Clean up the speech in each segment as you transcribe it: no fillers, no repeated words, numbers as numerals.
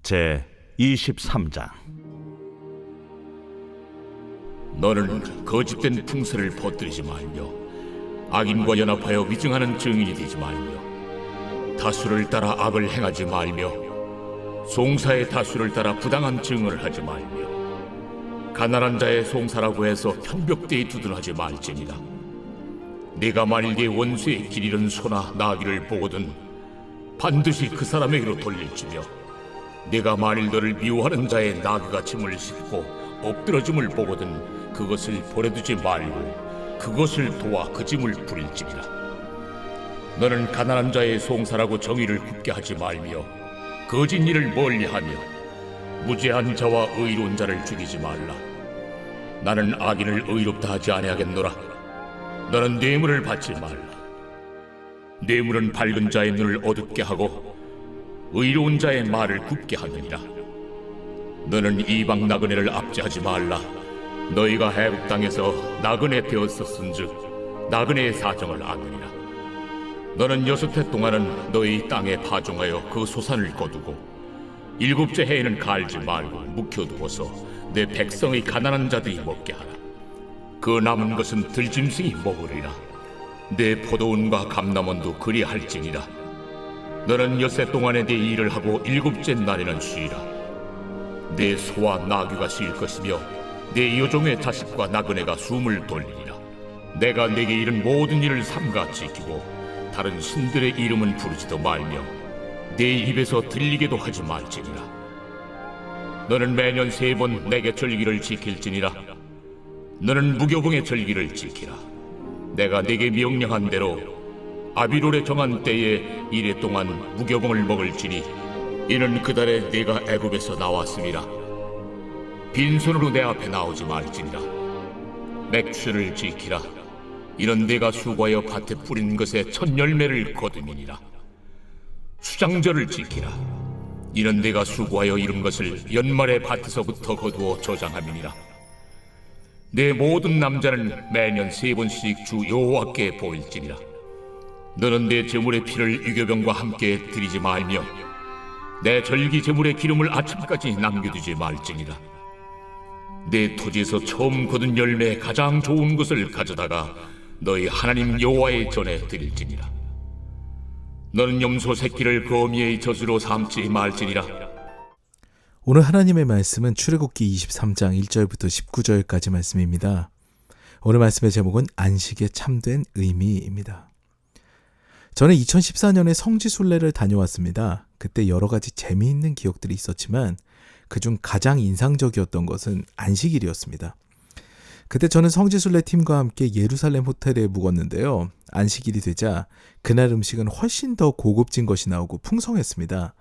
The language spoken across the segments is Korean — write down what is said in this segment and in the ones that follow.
제 23장. 너는 거짓된 풍설을 퍼뜨리지 말며 악인과 연합하여 위증하는 증인이 되지 말며 다수를 따라 악을 행하지 말며 송사의 다수를 따라 부당한 증언을 하지 말며 가난한 자의 송사라고 해서 편벽되이 두둔하지 말지니라. 네가 만일 네 원수의 길 잃은 소나 나귀를 보거든 반드시 그 사람에게로 돌릴지며 네가 만일 너를 미워하는 자의 나귀가 짐을 싣고 엎드러짐을 보거든 그것을 버려두지 말고 그것을 도와 그 짐을 부릴지니라. 너는 가난한 자의 송사라고 정의를 굽게 하지 말며 거짓 일을 멀리하며 무죄한 자와 의로운 자를 죽이지 말라. 나는 악인을 의롭다 하지 아니하겠노라. 너는 뇌물을 받지 말라. 뇌물은 밝은 자의 눈을 어둡게 하고 의로운 자의 말을 굽게 하느니라. 너는 이방 나그네를 압제하지 말라. 너희가 해국 땅에서 나그네 되었었은즉 나그네의 사정을 아느니라. 너는 6해 동안은 너희 땅에 파종하여 그 소산을 거두고 7째 해에는 갈지 말고 묵혀두어서 내 백성의 가난한 자들이 먹게 하라. 그 남은 것은 들짐승이 먹으리라. 내 포도원과 감람원도 그리할지니라. 너는 6해 동안에 네 일을 하고 7째 날에는 쉬라. 내 소와 나귀가 쉴 것이며 내 여종의 자식과 나그네가 숨을 돌리리라. 내가 네게 이른 모든 일을 삼가 지키고 다른 신들의 이름은 부르지도 말며 네 입에서 들리게도 하지 말지니라. 너는 매년 3번 내게 절기를 지킬지니라. 너는 무교봉의 절기를 지키라. 내가 네게 명령한 대로 아비롤에 정한 때에 1해 동안 무교봉을 먹을지니 이는 그 달에 네가 애굽에서 나왔음이라. 빈손으로 내 앞에 나오지 말지니라. 맥주를 지키라. 이는 네가 수고하여 밭에 뿌린 것의 첫 열매를 거두미니라. 수장절을 지키라. 이는 네가 수고하여 이룬 것을 연말에 밭에서부터 거두어 저장함이니라. 내 모든 남자는 매년 3번씩 주 여호와께 보일지니라. 너는 내 제물의 피를 유교병과 함께 드리지 말며 내 절기 제물의 기름을 아침까지 남겨두지 말지니라. 내 토지에서 처음 거둔 열매의 가장 좋은 것을 가져다가 너희 하나님 여호와의 전에 드릴지니라. 너는 염소 새끼를 거미의 젖으로 삼지 말지니라. 오늘 하나님의 말씀은 출애굽기 23장 1절부터 19절까지 말씀입니다. 오늘 말씀의 제목은 안식의 참된 의미입니다. 저는 2014년에 성지순례를 다녀왔습니다. 그때 여러 가지 재미있는 기억들이 있었지만 그중 가장 인상적이었던 것은 안식일이었습니다. 그때 저는 성지순례 팀과 함께 예루살렘 호텔에 묵었는데요. 안식일이 되자 그날 음식은 훨씬 더 고급진 것이 나오고 풍성했습니다.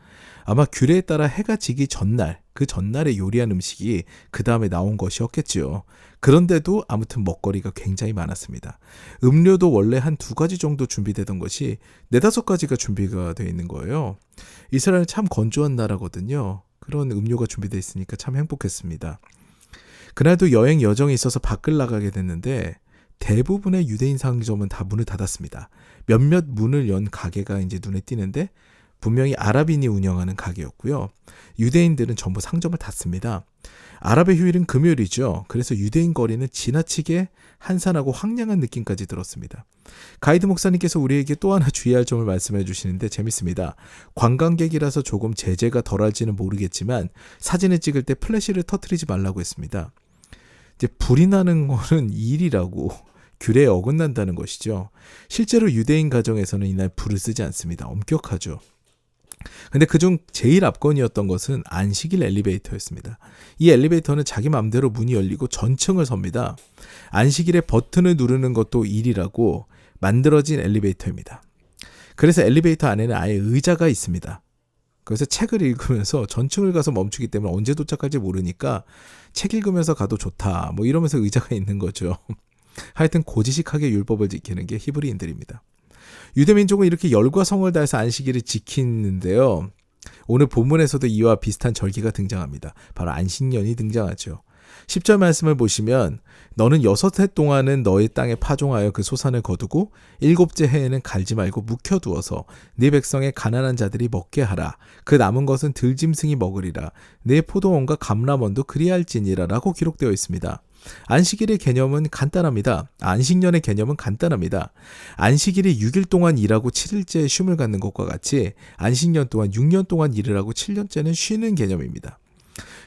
아마 규례에 따라 해가 지기 전날, 그 전날에 요리한 음식이 그 다음에 나온 것이었겠지요. 그런데도 아무튼 먹거리가 굉장히 많았습니다. 음료도 원래 한 2가지 정도 준비되던 것이 4-5가지가 준비가 되어 있는 거예요. 이스라엘은 참 건조한 나라거든요. 그런 음료가 준비되어 있으니까 참 행복했습니다. 그날도 여행 여정이 있어서 밖을 나가게 됐는데 대부분의 유대인 상점은 다 문을 닫았습니다. 몇몇 문을 연 가게가 이제 눈에 띄는데 분명히 아랍인이 운영하는 가게였고요. 유대인들은 전부 상점을 닫습니다. 아랍의 휴일은 금요일이죠. 그래서 유대인 거리는 지나치게 한산하고 황량한 느낌까지 들었습니다. 가이드 목사님께서 우리에게 또 하나 주의할 점을 말씀해 주시는데 재밌습니다. 관광객이라서 조금 제재가 덜할지는 모르겠지만 사진을 찍을 때 플래시를 터뜨리지 말라고 했습니다. 이제 불이 나는 거는 일이라고 규례에 어긋난다는 것이죠. 실제로 유대인 가정에서는 이날 불을 쓰지 않습니다. 엄격하죠. 근데 그중 제일 압권이었던 것은 안식일 엘리베이터였습니다. 이 엘리베이터는 자기 마음대로 문이 열리고 전층을 섭니다. 안식일에 버튼을 누르는 것도 일이라고 만들어진 엘리베이터입니다. 그래서 엘리베이터 안에는 아예 의자가 있습니다. 그래서 책을 읽으면서 전층을 가서 멈추기 때문에 언제 도착할지 모르니까 책 읽으면서 가도 좋다 뭐 이러면서 의자가 있는 거죠. 하여튼 고지식하게 율법을 지키는 게 히브리인들입니다. 유대민족은 이렇게 열과 성을 다해서 안식일을 지키는데요. 오늘 본문에서도 이와 비슷한 절기가 등장합니다. 바로 안식년이 등장하죠. 10절 말씀을 보시면 너는 6해 동안은 너의 땅에 파종하여 그 소산을 거두고 7째 해에는 갈지 말고 묵혀두어서 네 백성의 가난한 자들이 먹게 하라. 그 남은 것은 들짐승이 먹으리라. 네 포도원과 감람원도 그리할지니라 라고 기록되어 있습니다. 안식일의 개념은 간단합니다. 안식년의 개념은 간단합니다. 안식일이 6일 동안 일하고 7일째 쉼을 갖는 것과 같이 안식년 또한 6년 동안 일을 하고 7년째는 쉬는 개념입니다.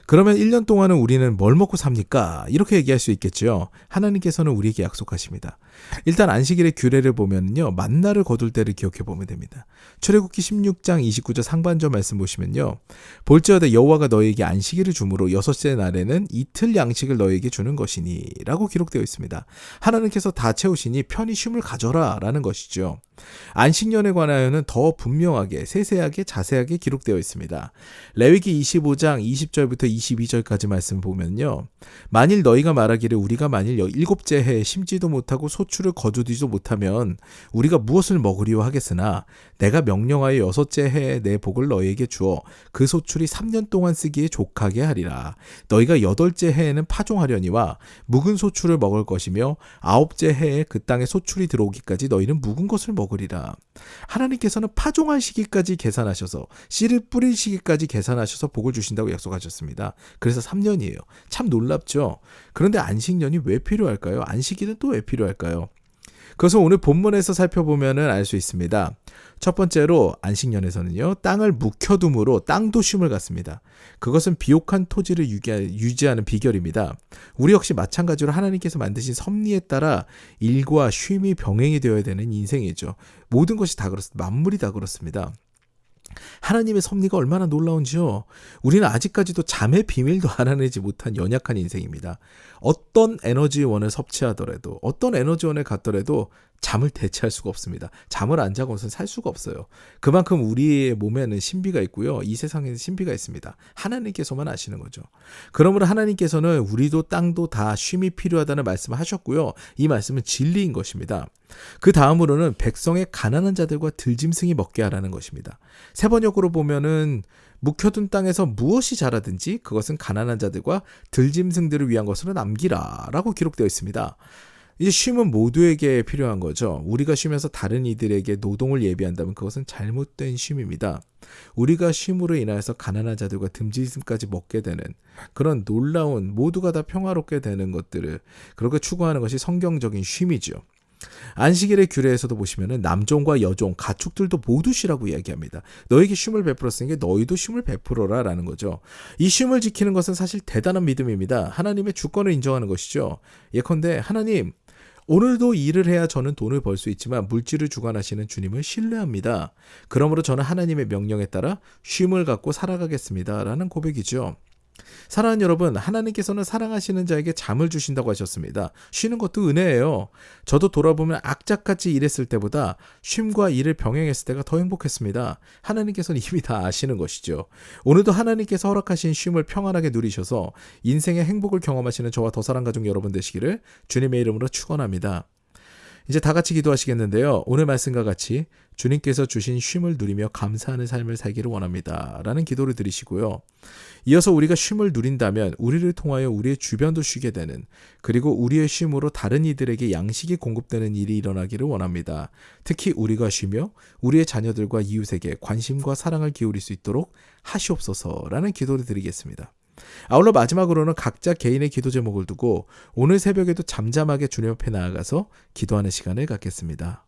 그러면 1년 동안은 우리는 뭘 먹고 삽니까? 이렇게 얘기할 수 있겠죠. 하나님께서는 우리에게 약속하십니다. 일단 안식일의 규례를 보면요, 만나를 거둘 때를 기억해 보면 됩니다. 출애굽기 16장 29절 상반절 말씀 보시면요, 볼지어다 여호와가 너에게 안식일을 주므로 6째 날에는 이틀 양식을 너에게 주는 것이니 라고 기록되어 있습니다. 하나님께서 다 채우시니 편히 쉼을 가져라 라는 것이죠. 안식년에 관하여는 더 분명하게 세세하게 자세하게 기록되어 있습니다. 레위기 25장 20절부터 22절까지 말씀 보면요, 만일 너희가 말하기를 우리가 만일 7째 해에 심지도 못하고 소출을 거두지도 못하면 우리가 무엇을 먹으리요 하겠으나 내가 명령하여 6째 해에 내 복을 너희에게 주어 그 소출이 3년 동안 쓰기에 족하게 하리라. 너희가 8째 해에는 파종하려니와 묵은 소출을 먹을 것이며 9째 해에 그 땅에 소출이 들어오기까지 너희는 묵은 것을 먹으리라. 하나님께서는 파종할 시기까지 계산하셔서 씨를 뿌릴 시기까지 계산하셔서 복을 주신다고 약속하셨습니다. 그래서 3년이에요. 참 놀랍죠? 그런데 안식년이 왜 필요할까요? 안식일은 또 왜 필요할까요? 그래서 오늘 본문에서 살펴보면 알 수 있습니다. 첫 번째로 안식년에서는요, 땅을 묵혀둠으로 땅도 쉼을 갖습니다. 그것은 비옥한 토지를 유지하는 비결입니다. 우리 역시 마찬가지로 하나님께서 만드신 섭리에 따라 일과 쉼이 병행이 되어야 되는 인생이죠. 모든 것이 다 그렇습니다. 만물이 다 그렇습니다. 하나님의 섭리가 얼마나 놀라운지요. 우리는 아직까지도 잠의 비밀도 알아내지 못한 연약한 인생입니다. 어떤 에너지원을 섭취하더라도, 어떤 에너지원을 갖더라도 잠을 대체할 수가 없습니다. 잠을 안 자고는 살 수가 없어요. 그만큼 우리의 몸에는 신비가 있고요, 이 세상에는 신비가 있습니다. 하나님께서만 아시는 거죠. 그러므로 하나님께서는 우리도 땅도 다 쉼이 필요하다는 말씀을 하셨고요, 이 말씀은 진리인 것입니다. 그 다음으로는 백성의 가난한 자들과 들짐승이 먹게 하라는 것입니다. 세 번역으로 보면은 묵혀둔 땅에서 무엇이 자라든지 그것은 가난한 자들과 들짐승들을 위한 것으로 남기라 라고 기록되어 있습니다. 이제 쉼은 모두에게 필요한 거죠. 우리가 쉬면서 다른 이들에게 노동을 예비한다면 그것은 잘못된 쉼입니다. 우리가 쉼으로 인하여서 가난한 자들과 들짐승까지 먹게 되는 그런 놀라운, 모두가 다 평화롭게 되는 것들을 그렇게 추구하는 것이 성경적인 쉼이죠. 안식일의 규례에서도 보시면은 남종과 여종, 가축들도 모두 쉬라고 이야기합니다. 너에게 쉼을 베풀었으니까 너희도 쉼을 베풀어라 라는 거죠. 이 쉼을 지키는 것은 사실 대단한 믿음입니다. 하나님의 주권을 인정하는 것이죠. 예컨대 하나님, 오늘도 일을 해야 저는 돈을 벌 수 있지만 물질을 주관하시는 주님을 신뢰합니다. 그러므로 저는 하나님의 명령에 따라 쉼을 갖고 살아가겠습니다 라는 고백이죠. 사랑하는 여러분, 하나님께서는 사랑하시는 자에게 잠을 주신다고 하셨습니다. 쉬는 것도 은혜예요. 저도 돌아보면 악착같이 일했을 때보다 쉼과 일을 병행했을 때가 더 행복했습니다. 하나님께서는 이미 다 아시는 것이죠. 오늘도 하나님께서 허락하신 쉼을 평안하게 누리셔서 인생의 행복을 경험하시는 저와 더 사랑 가족 여러분 되시기를 주님의 이름으로 축원합니다. 이제 다 같이 기도하시겠는데요. 오늘 말씀과 같이 주님께서 주신 쉼을 누리며 감사하는 삶을 살기를 원합니다 라는 기도를 드리시고요. 이어서 우리가 쉼을 누린다면 우리를 통하여 우리의 주변도 쉬게 되는, 그리고 우리의 쉼으로 다른 이들에게 양식이 공급되는 일이 일어나기를 원합니다. 특히 우리가 쉬며 우리의 자녀들과 이웃에게 관심과 사랑을 기울일 수 있도록 하시옵소서라는 기도를 드리겠습니다. 아울러 마지막으로는 각자 개인의 기도 제목을 두고 오늘 새벽에도 잠잠하게 주님 앞에 나아가서 기도하는 시간을 갖겠습니다.